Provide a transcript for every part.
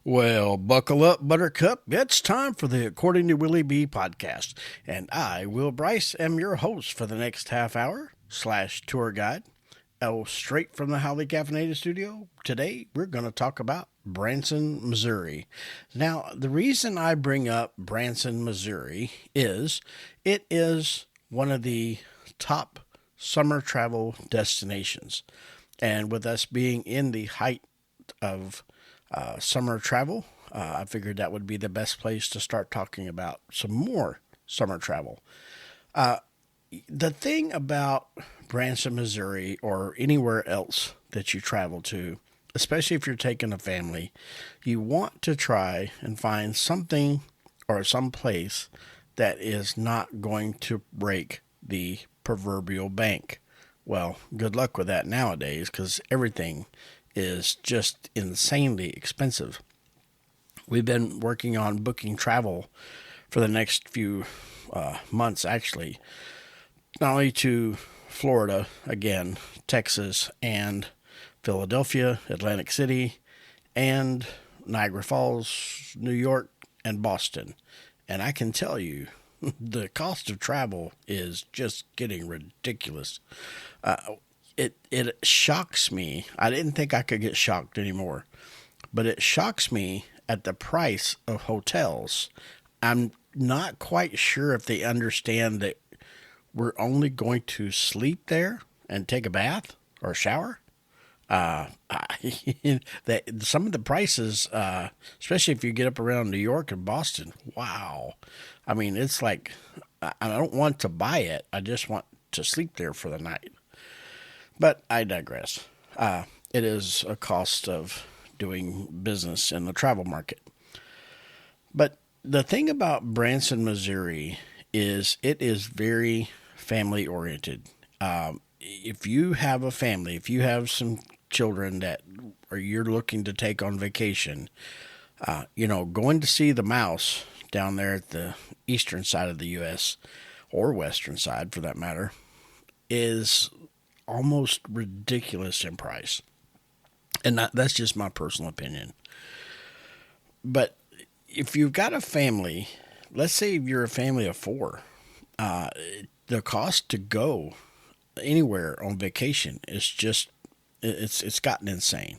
Well, buckle up, Buttercup. It's time for the According to Willie B podcast. And I, Will Bryce, am your host for the next half hour / tour guide. Straight from the Highly Caffeinated Studio. Today, we're going to talk about Branson, Missouri. Now, the reason I bring up Branson, Missouri is it is one of the top summer travel destinations. And with us being in the height of summer travel, I figured that would be the best place to start talking about some more summer travel. The thing about Branson, Missouri, or anywhere else that you travel to, especially if you're taking a family, you want to try and find something or some place that is not going to break the proverbial bank. Well, good luck with that nowadays because everything is just insanely expensive. We've been working on booking travel for the next few months, actually, not only to Florida, again, Texas, and Philadelphia, Atlantic City, and Niagara Falls, New York, and Boston. And I can tell you, the cost of travel is just getting ridiculous. It shocks me. I didn't think I could get shocked anymore, but it shocks me at the price of hotels. I'm not quite sure if they understand that we're only going to sleep there and take a bath or a shower. That some of the prices, especially if you get up around New York and Boston, wow. I mean, it's like I don't want to buy it. I just want to sleep there for the night. But I digress. It is a cost of doing business in the travel market. But the thing about Branson, Missouri is it is very family oriented. If you have a family, if you have some children that or you're looking to take on vacation, going to see the mouse down there at the eastern side of the U.S. or western side for that matter is almost ridiculous in price. And that's just my personal opinion. But if you've got a family, let's say you're a family of four, the cost to go anywhere on vacation is just it's gotten insane.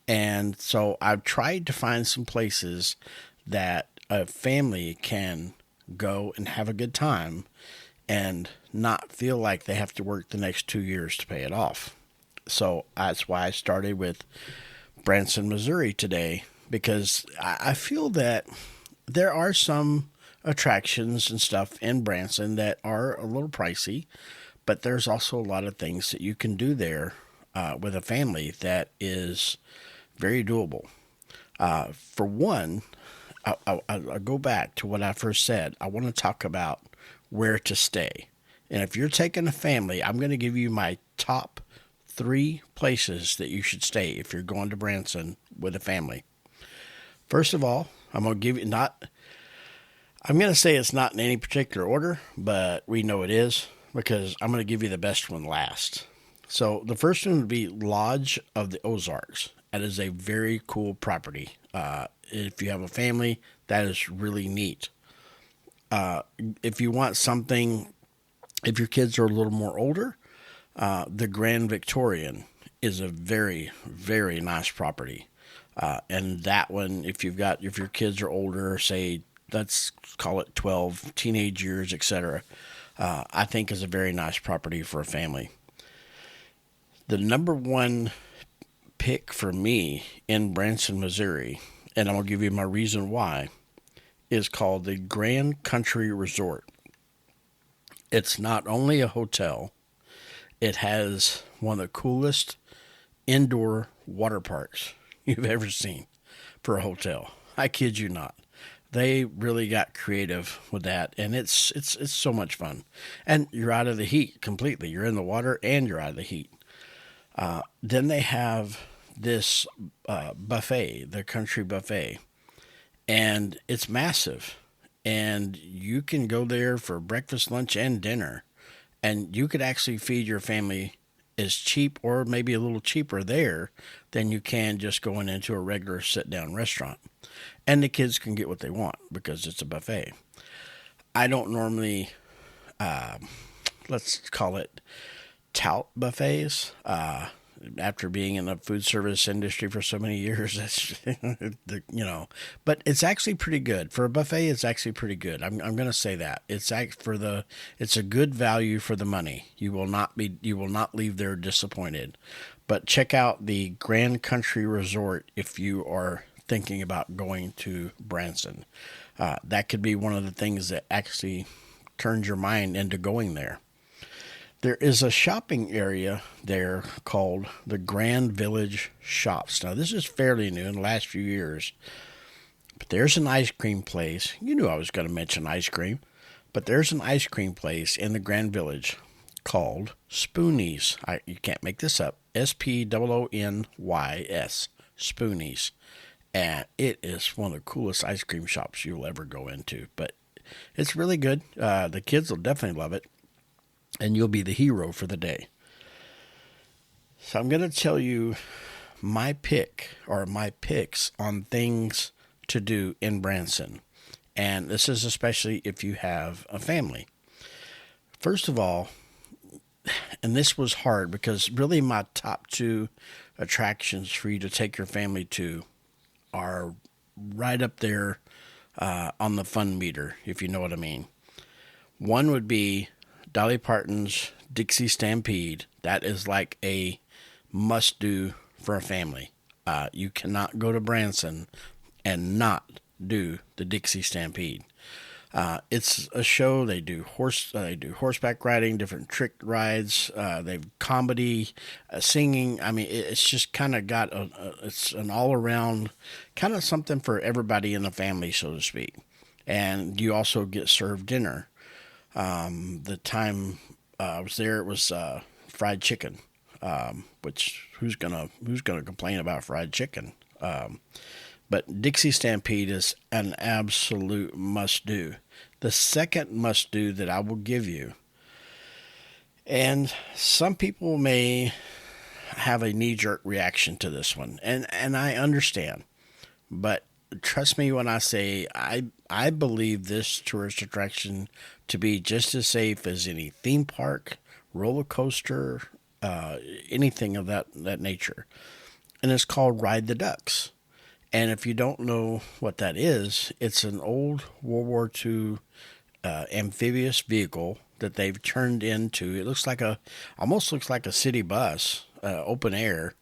And so I've tried to find some places that a family can go and have a good time and not feel like they have to work the next 2 years to pay it off. So that's why I started with Branson, Missouri today, because I feel that there are some attractions and stuff in Branson that are a little pricey, but there's also a lot of things that you can do there with a family that is very doable. For one, I'll go back to what I first said. I want to talk about where to stay. And if you're taking a family, I'm going to give you my top 3 places that you should stay if you're going to Branson with a family. First of all, I'm going to say it's not in any particular order, but we know it is because I'm going to give you the best one last. So the first one would be Lodge of the Ozarks. That is a very cool property. If you have a family, that is really neat. If you want something, if your kids are a little more older, the Grand Victorian is a very, very nice property. And that one, if your kids are older, say, let's call it 12, teenage years, etc., I think is a very nice property for a family. The number one pick for me in Branson, Missouri, and I'm going to give you my reason why, is called the Grand Country Resort. It's not only a hotel, it has one of the coolest indoor water parks you've ever seen for a hotel. I kid you not. They really got creative with that, and it's so much fun. And you're out of the heat completely. You're in the water and you're out of the heat. Then they have this buffet, the country buffet, and it's massive. And you can go there for breakfast, lunch, and dinner, and you could actually feed your family is cheap or maybe a little cheaper there than you can just going into a regular sit down restaurant. And the kids can get what they want because it's a buffet. I don't normally, let's call it tout buffets. After being in the food service industry for so many years, that's but it's actually pretty good for a buffet. It's actually pretty good. I'm going to say that it's it's a good value for the money. You will not leave there disappointed. But check out the Grand Country Resort if you are thinking about going to Branson. That could be one of the things that actually turns your mind into going there. There is a shopping area there called the Grand Village Shops. Now, this is fairly new in the last few years, but there's an ice cream place. You knew I was going to mention ice cream, but there's an ice cream place in the Grand Village called Spoonies. You can't make this up. Spoonys. Spoonies. And it is one of the coolest ice cream shops you'll ever go into, but it's really good. The kids will definitely love it. And you'll be the hero for the day. So I'm going to tell you my pick or my picks on things to do in Branson. And this is especially if you have a family. First of all, and this was hard because really my top two attractions for you to take your family to are right up there on the fun meter, if you know what I mean. One would be Dolly Parton's Dixie Stampede. That is like a must-do for a family. You cannot go to Branson and not do the Dixie Stampede. It's a show. They do horseback riding, different trick rides. They've comedy, singing. I mean, it's just kind of got it's an all-around kind of something for everybody in the family, so to speak. And you also get served dinner. The time I was there, it was fried chicken, which who's gonna complain about fried chicken? But Dixie Stampede is an absolute must-do. The second must-do that I will give you, and some people may have a knee-jerk reaction to this one, and I understand, but trust me when I say I believe this tourist attraction to be just as safe as any theme park, roller coaster, anything of that nature. And it's called Ride the Ducks. And if you don't know what that is, it's an old World War II amphibious vehicle that they've turned into. It almost looks like a city bus, open air.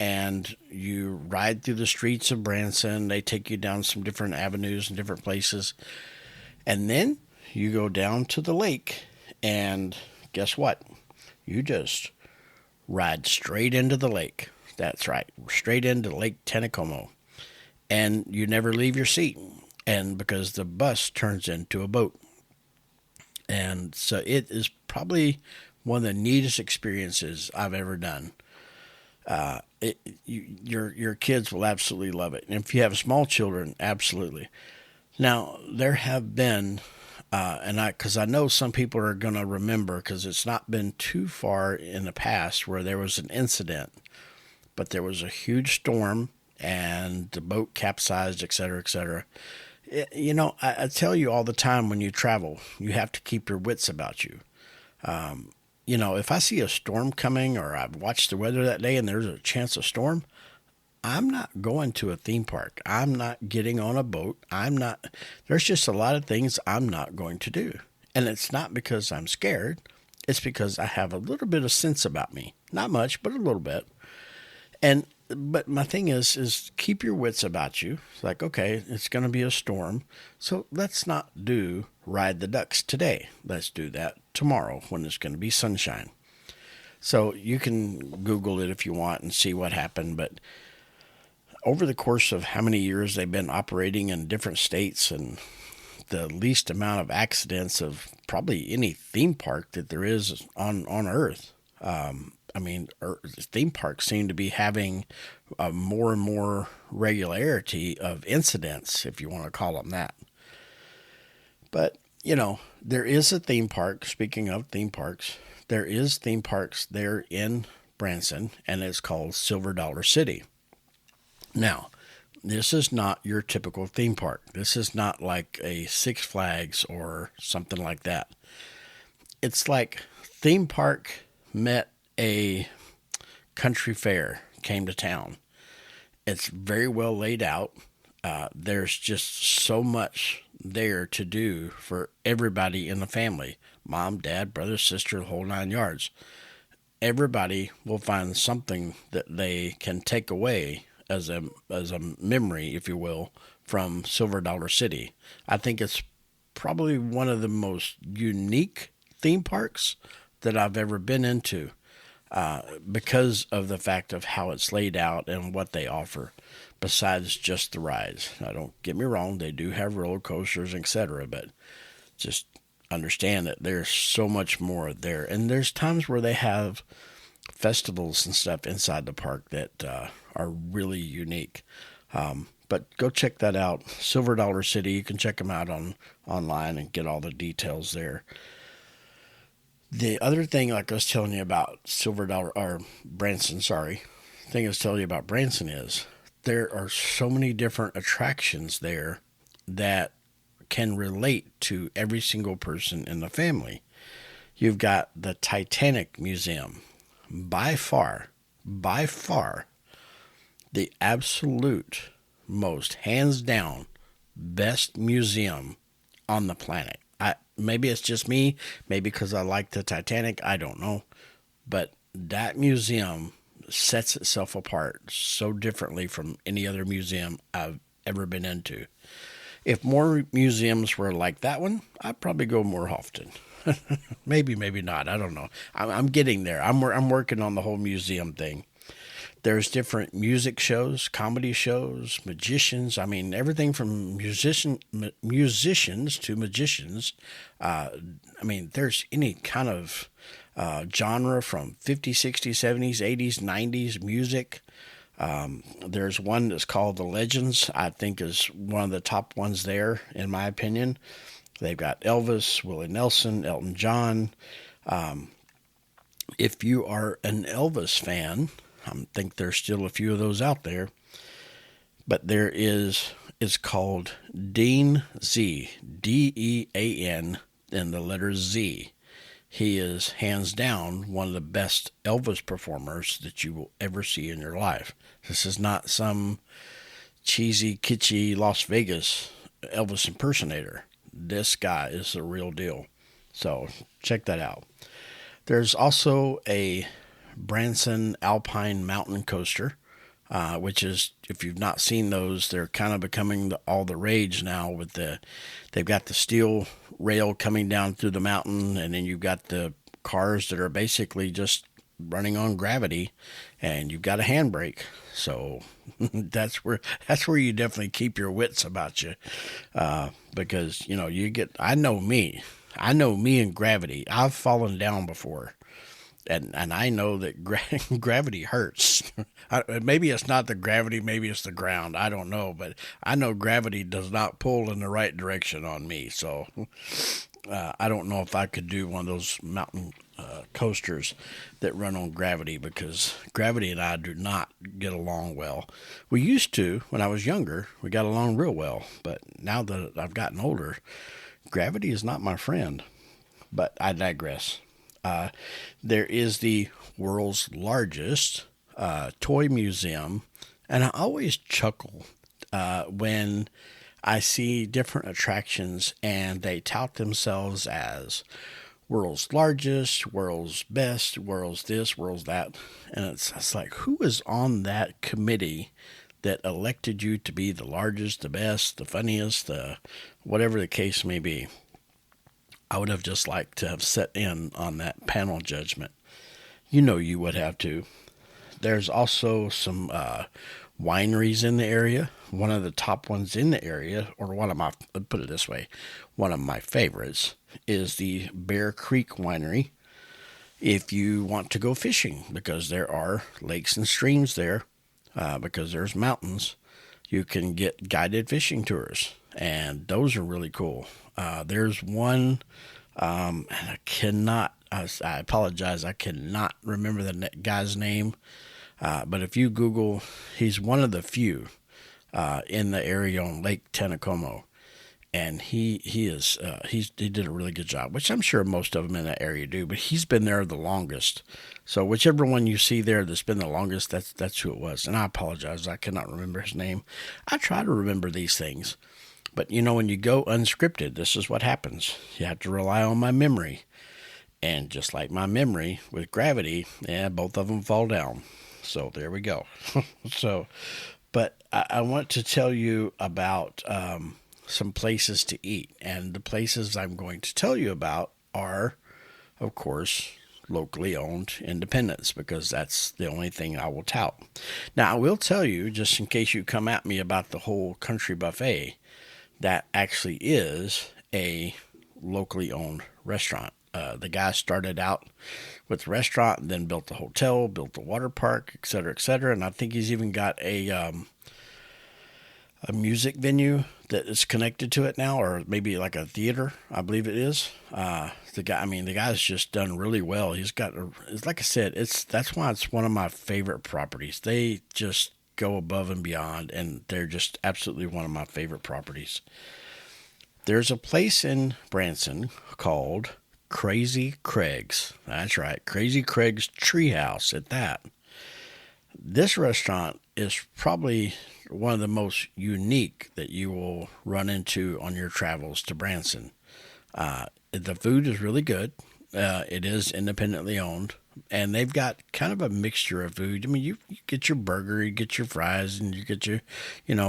And you ride through the streets of Branson. They take you down some different avenues and different places. And then you go down to the lake. And guess what? You just ride straight into the lake. That's right. Straight into Lake Tanacomo. And you never leave your seat. And because the bus turns into a boat. And so it is probably one of the neatest experiences I've ever done. Your kids will absolutely love it. And if you have small children, absolutely. Now, there have been, because I know some people are going to remember, because it's not been too far in the past where there was an incident, but there was a huge storm and the boat capsized, et cetera, et cetera. I tell you all the time when you travel, you have to keep your wits about you. If I see a storm coming or I've watched the weather that day and there's a chance of storm, I'm not going to a theme park. I'm not getting on a boat. There's just a lot of things I'm not going to do. And it's not because I'm scared. It's because I have a little bit of sense about me. Not much, but a little bit. But my thing is keep your wits about you. It's like, okay, it's going to be a storm. So let's not do Ride the Ducks today. Let's do that tomorrow when it's going to be sunshine. So you can Google it if you want and see what happened. But over the course of how many years they've been operating in different states and the least amount of accidents of probably any theme park that there is on Earth. Theme parks seem to be having more and more regularity of incidents, if you want to call them that. But, there is a theme park, speaking of theme parks, there is theme parks there in Branson, and it's called Silver Dollar City. Now, this is not your typical theme park. This is not like a Six Flags or something like that. It's like theme park met a country fair came to town. It's very well laid out. There's just so much there to do for everybody in the family: mom, dad, brother, sister, the whole 9 yards. Everybody will find something that they can take away as a memory, if you will, from Silver Dollar City. I think it's probably one of the most unique theme parks that I've ever been into, because of the fact of how it's laid out and what they offer, besides just the rides. Now, don't get me wrong, they do have roller coasters, etc., but just understand that there's so much more there. And there's times where they have festivals and stuff inside the park that are really unique. But go check that out, Silver Dollar City. You can check them out online and get all the details there. The other thing, like I was telling you about Silver Dollar, or Branson, sorry, thing I was telling you about Branson is there are so many different attractions there that can relate to every single person in the family. You've got the Titanic Museum, by far, the absolute most hands down best museum on the planet. Maybe it's just me, maybe because I like the Titanic, I don't know. But that museum sets itself apart so differently from any other museum I've ever been into. If more museums were like that one, I'd probably go more often. Maybe not. I don't know. I'm getting there. I'm working on the whole museum thing. There's different music shows, comedy shows, magicians. I mean, everything from musicians to magicians. I mean, there's any kind of genre from 50s, 60s, 70s, 80s, 90s music. There's one that's called The Legends, I think is one of the top ones there, in my opinion. They've got Elvis, Willie Nelson, Elton John. If you are an Elvis fan, I think there's still a few of those out there, but there is, it's called Dean Z, Dean, and the letter Z. He is hands down one of the best Elvis performers that you will ever see in your life. This is not some cheesy, kitschy Las Vegas Elvis impersonator. This guy is the real deal. So check that out. There's also a Branson Alpine Mountain Coaster, which is, if you've not seen those, they're kind of becoming all the rage now. They've got the steel rail coming down through the mountain, and then you've got the cars that are basically just running on gravity, and you've got a handbrake. So that's where you definitely keep your wits about you, because I know me and gravity. I've fallen down before. And I know that gravity hurts. Maybe it's not the gravity, maybe it's the ground. I don't know, but I know gravity does not pull in the right direction on me. So I don't know if I could do one of those mountain coasters that run on gravity, because gravity and I do not get along well. We used to, when I was younger, we got along real well. But now that I've gotten older, gravity is not my friend. But I digress. There is the world's largest toy museum, and I always chuckle when I see different attractions and they tout themselves as world's largest, world's best, world's this, world's that, and it's like, who is on that committee that elected you to be the largest, the best, the funniest, the whatever the case may be? I would have just liked to have sat in on that panel judgment. You would have to. There's also some wineries in the area. One of the top ones in the area, or put it this way, one of my favorites is the Bear Creek Winery. If you want to go fishing, because there are lakes and streams there, because there's mountains, you can get guided fishing tours, and those are really cool. There's one And I apologize, I cannot remember the guy's name. But if you Google, he's one of the few in the area on Lake Tanacomo, and he did a really good job, which I'm sure most of them in that area do. But he's been there the longest, so whichever one you see there that's been the longest, that's who it was. And I apologize, I cannot remember his name. I try to remember these things, but when you go unscripted, this is what happens. You have to rely on my memory, and just like my memory with gravity, yeah, both of them fall down. So there we go. So, but I want to tell you about some places to eat. And the places I'm going to tell you about are, of course, locally owned independents, because that's the only thing I will tout. Now, I will tell you, just in case you come at me about the whole country buffet, that actually is a locally owned restaurant. The guy started out with the restaurant and then built the hotel, built the water park, et cetera, et cetera. And I think he's even got a music venue that is connected to it now, or maybe like a theater, I believe it is. The guy's just done really well. He's got, it's like I said, that's why it's one of my favorite properties. They just go above and beyond, and they're just absolutely one of my favorite properties. There's a place in Branson called Crazy Craig's. That's right, Crazy Craig's Treehouse at that. This restaurant is probably one of the most unique that you will run into on your travels to Branson. The food is really good. It is independently owned, and they've got kind of a mixture of food. I mean, you get your burger, you get your fries, and you get your,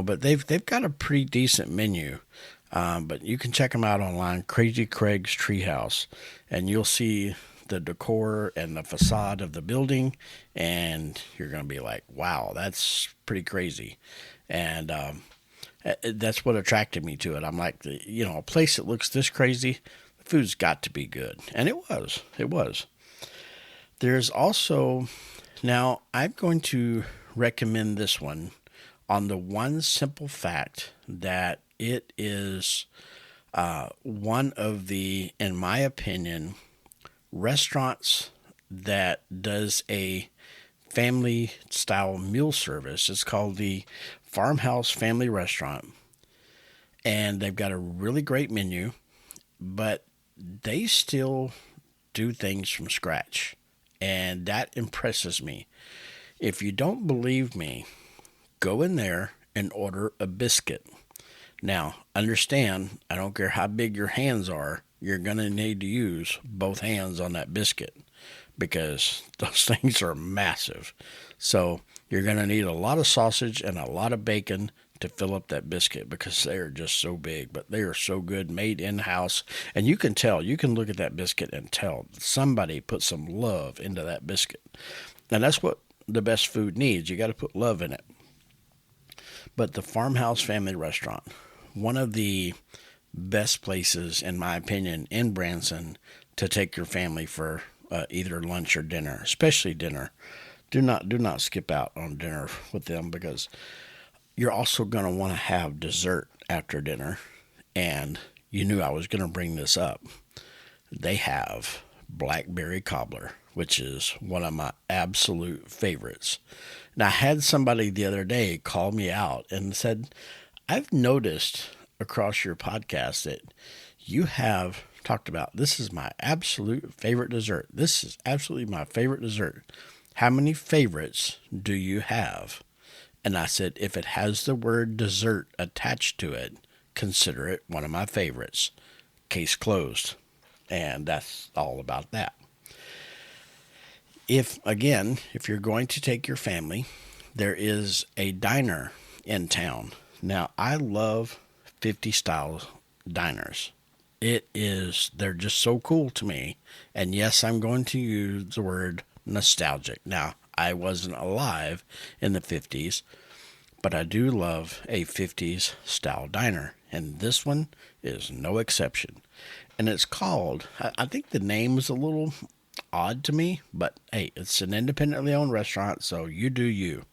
but they've got a pretty decent menu. But you can check them out online, Crazy Craig's Treehouse, and you'll see the decor and the facade of the building, and you're going to be like, wow, that's pretty crazy. And that's what attracted me to it. I'm like, a place that looks this crazy, the food's got to be good. And it was. It was. There's also, now I'm going to recommend this one on the one simple fact that it is one of the, in my opinion, restaurants that does a family style meal service. It's called the Farmhouse Family Restaurant, and they've got a really great menu, but they still do things from scratch, and that impresses me. If you don't believe me, go in there and order a biscuit. Now, understand, I don't care how big your hands are, you're going to need to use both hands on that biscuit, because those things are massive. So you're going to need a lot of sausage and a lot of bacon to fill up that biscuit, because they are just so big, but they are so good, made in-house. And you can tell, you can look at that biscuit and tell somebody put some love into that biscuit. And that's what the best food needs. You got to put love in it. But the Farmhouse Family Restaurant, one of the best places, in my opinion, in Branson to take your family for either lunch or dinner, especially dinner. Do not skip out on dinner with them, because you're also going to want to have dessert after dinner. And you knew I was going to bring this up. They have blackberry cobbler, which is one of my absolute favorites. Now, I had somebody the other day call me out and said, I've noticed across your podcast that you have talked about, this is my absolute favorite dessert. This is absolutely my favorite dessert. How many favorites do you have? And I said, if it has the word dessert attached to it, consider it one of my favorites. Case closed. And that's all about that. If you're going to take your family, there is a diner in town. Now, I love 50 style diners. They're just so cool to me. And yes, I'm going to use the word nostalgic. Now, I wasn't alive in the 50s, but I do love a 50s style diner. And this one is no exception. And it's called, I think the name is a little odd to me, but hey, it's an independently owned restaurant, so you do you.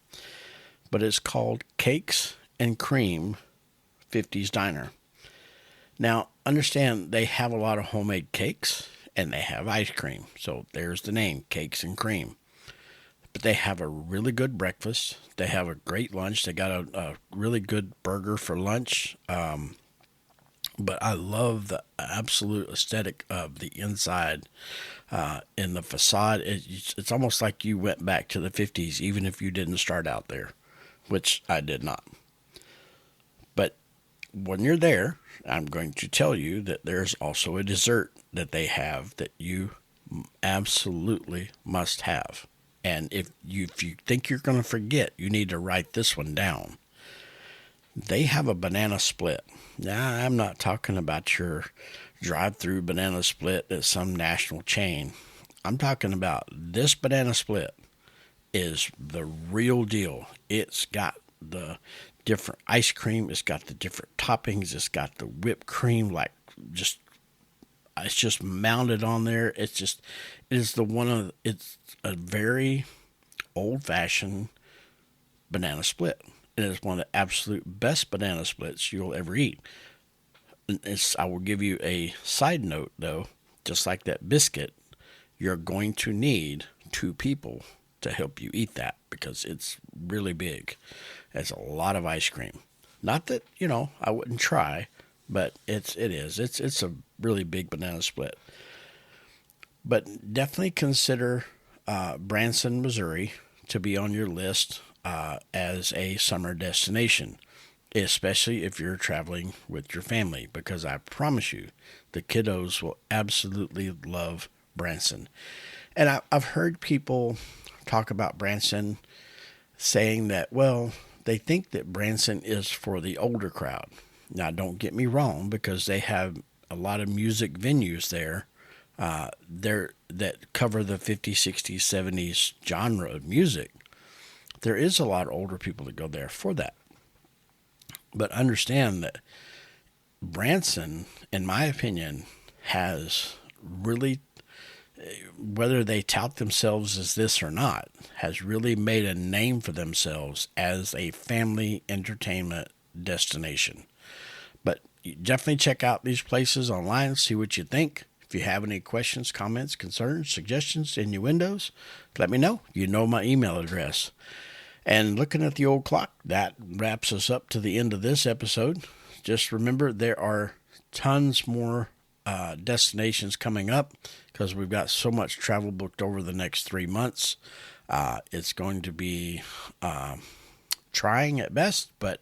But it's called Cakes and Cream 50s Diner. Now, understand they have a lot of homemade cakes and they have ice cream. So there's the name, Cakes and Cream. But they have a really good breakfast. They have a great lunch. They got a really good burger for lunch. But I love the absolute aesthetic of the inside. In the facade, it's almost like you went back to the 50s, even if you didn't start out there, which I did not. But when you're there, I'm going to tell you that there's also a dessert that they have that you absolutely must have. And if you think you're going to forget, you need to write this one down. They have a banana split. Now, I'm not talking about your drive-through banana split at some national chain. I'm talking about this banana split is the real deal. It's got the different ice cream. It's got the different toppings. It's got the whipped cream, like just it's just mounted on there. It's a very old-fashioned banana split. It is one of the absolute best banana splits you'll ever eat. I will give you a side note, though. Just like that biscuit, you're going to need two people to help you eat that because it's really big. It's a lot of ice cream. Not that, I wouldn't try, but it is. It's a really big banana split. But definitely consider Branson, Missouri to be on your list as a summer destination, especially if you're traveling with your family, because I promise you, the kiddos will absolutely love Branson. And I've heard people talk about Branson saying that, well, they think that Branson is for the older crowd. Now, don't get me wrong, because they have a lot of music venues there that cover the 50s, 60s, 70s genre of music. There is a lot of older people that go there for that. But understand that Branson, in my opinion, has really, whether they tout themselves as this or not, has really made a name for themselves as a family entertainment destination. But you definitely check out these places online, see what you think. If you have any questions, comments, concerns, suggestions, innuendos, let me know. You know my email address. And looking at the old clock, that wraps us up to the end of this episode. Just remember, there are tons more destinations coming up because we've got so much travel booked over the next 3 months. It's going to be trying at best, but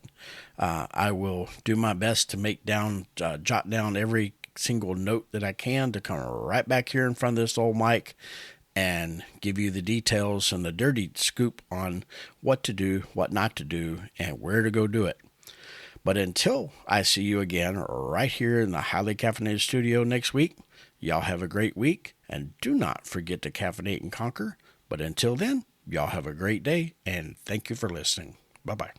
I will do my best to jot down every single note that I can to come right back here in front of this old mic and give you the details and the dirty scoop on what to do, what not to do, and where to go do it. But until I see you again right here in the Highly Caffeinated Studio next week, y'all have a great week, and do not forget to caffeinate and conquer. But until then, y'all have a great day, and thank you for listening. Bye-bye.